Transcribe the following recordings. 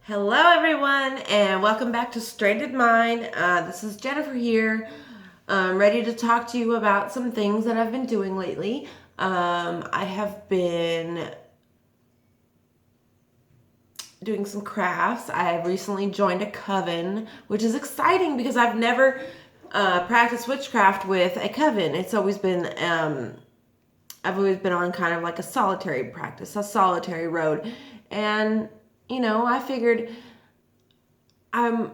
Hello everyone and welcome back to Stranded Mind. This is Jennifer here. I'm ready to talk to you about some things that I've been doing lately. I have been doing some crafts. I recently joined a coven, which is exciting because I've never practiced witchcraft with a coven. It's always been I've always been on kind of like a solitary practice, a solitary road. And I figured I'm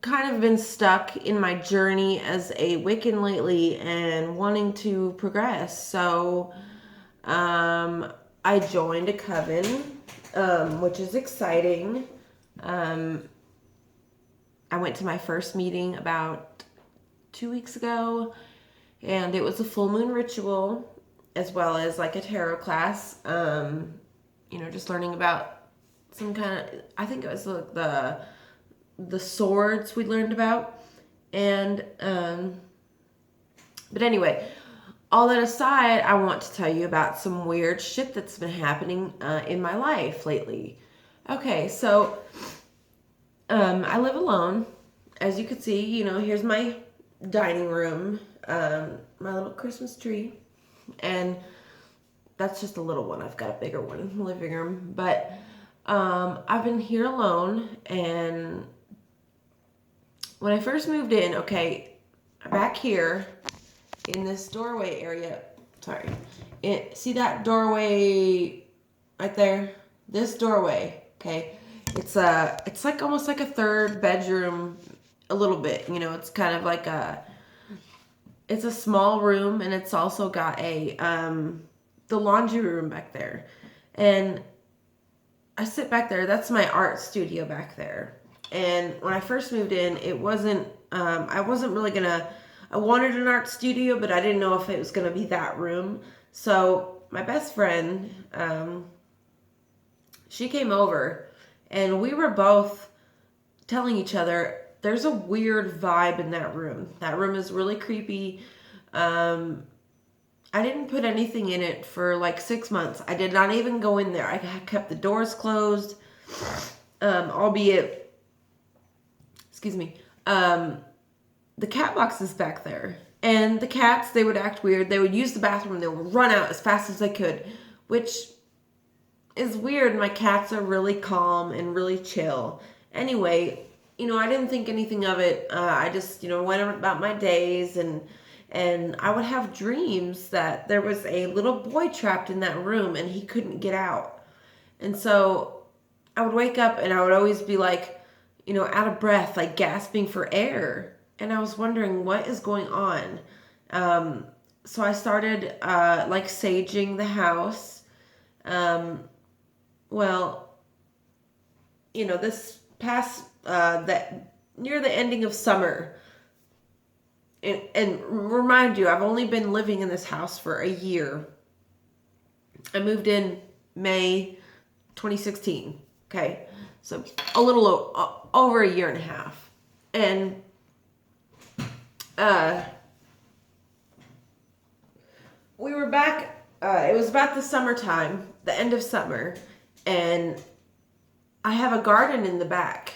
kind of been stuck in my journey as a Wiccan lately and wanting to progress. So I joined a coven, which is exciting. I went to my first meeting about 2 weeks ago, and it was a full moon ritual as well as like a tarot class. Just learning about some kind of, I think it was the swords we learned about. And but anyway, all that aside, I want to tell you about some weird shit that's been happening in my life lately. Okay, so I live alone. As you can see, here's my dining room, my little Christmas tree, and that's just a little one. I've got a bigger one in the living room, but I've been here alone. And when I first moved in, okay, back here in this doorway area, see that doorway right there? This doorway, okay, it's like almost like a third bedroom, a little bit. It's kind of like it's a small room, and it's also got the laundry room back there, and I sit back there. That's my art studio back there. And when I first moved in, it wasn't, I wasn't really I wanted an art studio, but I didn't know if it was gonna be that room. So my best friend, she came over, and we were both telling each other, there's a weird vibe in that room. That room is really creepy. I didn't put anything in it for like 6 months. I did not even go in there. I kept the doors closed, albeit, excuse me, the cat box is back there. And the cats, they would act weird. They would use the bathroom and they would run out as fast as they could, which is weird. My cats are really calm and really chill. Anyway, I didn't think anything of it. I just, went about my days, and I would have dreams that there was a little boy trapped in that room and he couldn't get out. And so I would wake up and I would always be like, out of breath, like gasping for air. And I was wondering what is going on. So I started like saging the house. This past, that near the ending of summer, and remind you, I've only been living in this house for a year. I moved in May 2016. Okay, so a little over a year and a half. And we were back. It was about the summertime, the end of summer, and I have a garden in the back.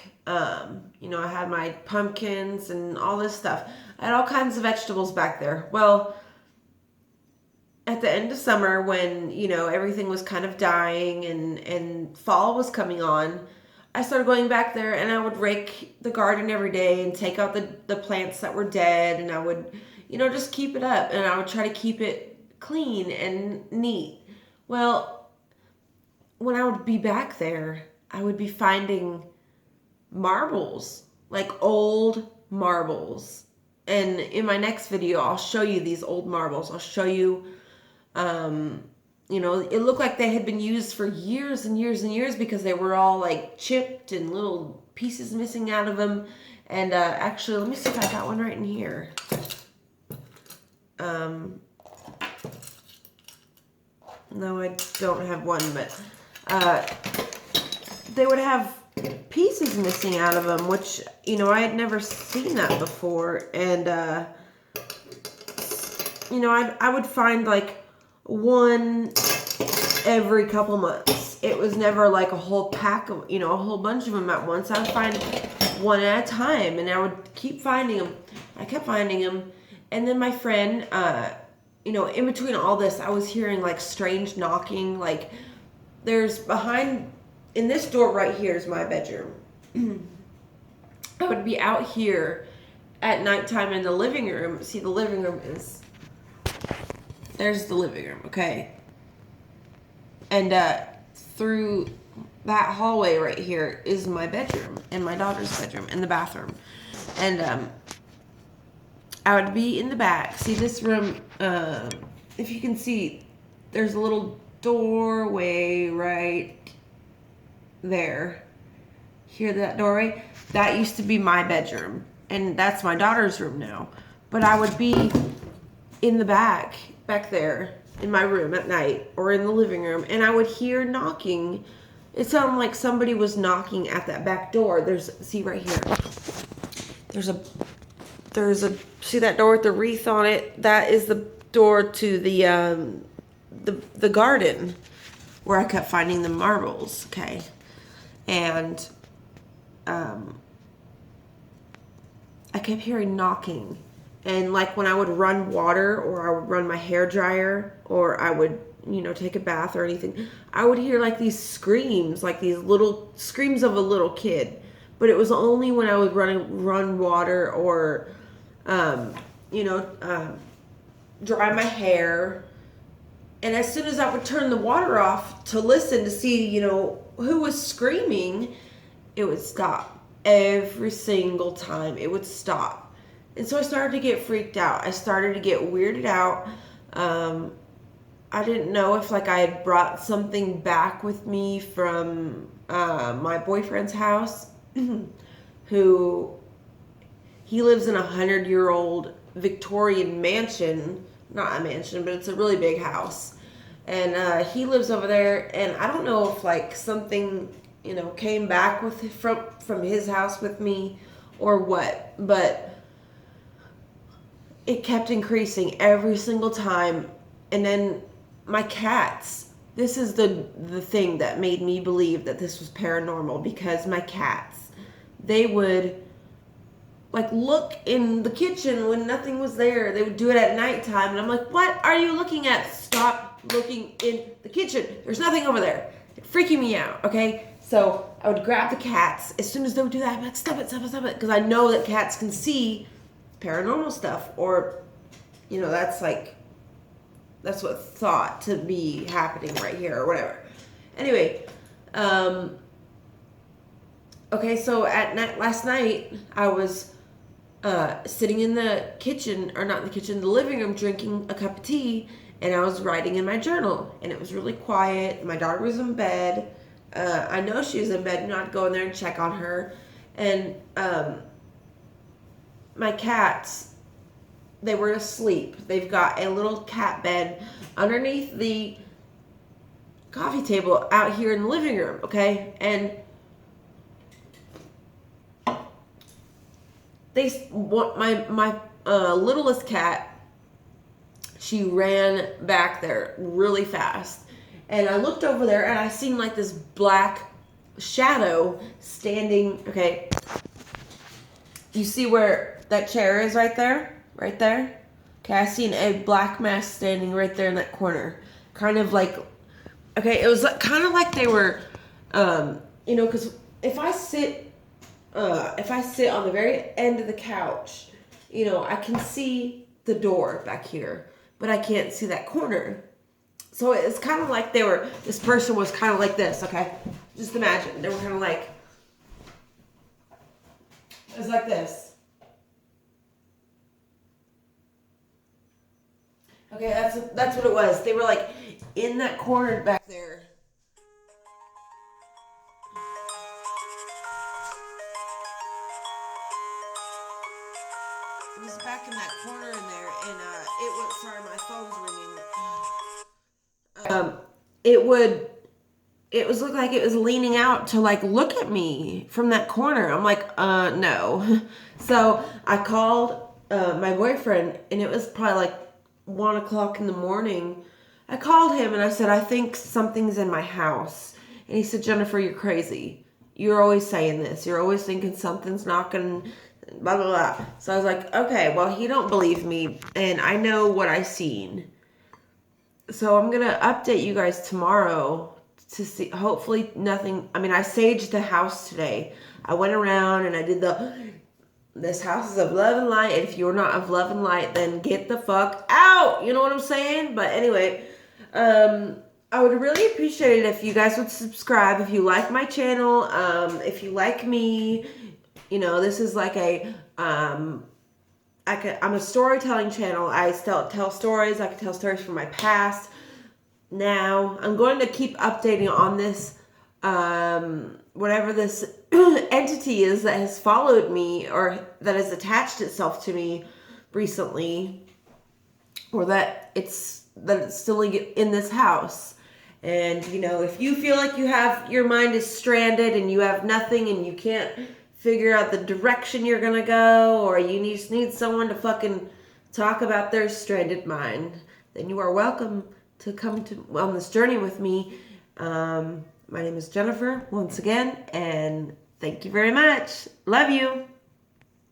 I had my pumpkins and all this stuff. I had all kinds of vegetables back there. Well, at the end of summer, when, everything was kind of dying and fall was coming on, I started going back there, and I would rake the garden every day and take out the plants that were dead, and I would, just keep it up, and I would try to keep it clean and neat. Well, when I would be back there, I would be finding marbles, like old marbles. And in my next video, I'll show you these old marbles. I'll show you, it looked like they had been used for years and years and years because they were all like chipped and little pieces missing out of them. And actually, let me see if I got one right in here. No, I don't have one, but they would have pieces missing out of them, which, I had never seen that before. And, I would find like one every couple months. it was never like a whole pack of, a whole bunch of them at once. I would find one at a time, and I would keep finding them. I kept finding them. And then my friend, in between all this, I was hearing like strange knocking. Like there's in this door right here is my bedroom. I would be out here at nighttime in the living room. See, the living room there's the living room, okay? And through that hallway right here is my bedroom and my daughter's bedroom and the bathroom. And I would be in the back. See this room, if you can see, there's a little doorway right there. Hear that doorway? That used to be my bedroom. And that's my daughter's room now. But I would be in the back there in my room at night or in the living room, and I would hear knocking. It sounded like somebody was knocking at that back door. See right here. There's a see that door with the wreath on it? That is the door to the garden where I kept finding the marbles, okay? And I kept hearing knocking. And like when I would run water or I would run my hair dryer or I would, take a bath or anything, I would hear like these screams, like these little screams of a little kid. But it was only when I would run water or, dry my hair. And as soon as I would turn the water off to listen to see, who was screaming, it would stop. Every single time it would stop. And so I started to get freaked out. I started to get weirded out. I didn't know if I had brought something back with me from my boyfriend's house, who he lives in a 100-year-old Victorian mansion. Not a mansion, but it's a really big house. And he lives over there, and I don't know if something came back from his house with me or what, but it kept increasing every single time. And then my cats, this is the thing that made me believe that this was paranormal, because my cats, they would look in the kitchen when nothing was there. They would do it at nighttime, and I'm like, what are you looking at? Stop looking in the kitchen. There's nothing over there. It's freaking me out, okay? So I would grab the cats. As soon as they would do that, I'd be like, stop it. Because I know that cats can see paranormal stuff, or that's what thought to be happening right here or whatever. Anyway, okay, so last night I was sitting in the kitchen, or not in the kitchen, the living room, drinking a cup of tea, and I was writing in my journal, and it was really quiet. My daughter was in bed. I know she was in bed, and I'd go in there and check on her. And my cats, they were asleep. They've got a little cat bed underneath the coffee table out here in the living room, okay? And my littlest cat, she ran back there really fast. And I looked over there, and I seen this black shadow standing, okay? You see where that chair is right there? Right there? Okay, I seen a black mass standing right there in that corner. Kind of okay, it was kind of like they were, because if I sit on the very end of the couch, I can see the door back here, but I can't see that corner. So it's kind of like this person was kind of like this, okay? Just imagine. They were kind of it was like this. Okay, that's what it was. They were in that corner back there. It was back in that corner in there, and it was, sorry, my phone's ringing. It was looked like it was leaning out to look at me from that corner. I'm like, no. So I called my boyfriend, and it was probably 1 o'clock in the morning. I called him and I said, I think something's in my house. And he said, Jennifer, you're crazy. You're always saying this. You're always thinking something's not going to blah, blah, blah. So I was like, okay, well, he don't believe me. And I know what I seen. So I'm going to update you guys tomorrow to see, hopefully nothing. I mean, I saged the house today. I went around and I did this house is of love and light. And if you're not of love and light, then get the fuck out. You know what I'm saying? But anyway, I would really appreciate it if you guys would subscribe. If you like my channel, if you like me, you know, this is like I'm a storytelling channel. I still tell stories. I can tell stories from my past. Now, I'm going to keep updating on this, whatever this entity is that has followed me or that has attached itself to me recently, or that it's still in this house. And, you know, if you feel like your mind is stranded and you have nothing and you can't figure out the direction you're going to go, or you just need someone to fucking talk about their stranded mind, then you are welcome to come on this journey with me. My name is Jennifer, once again, and thank you very much. Love you.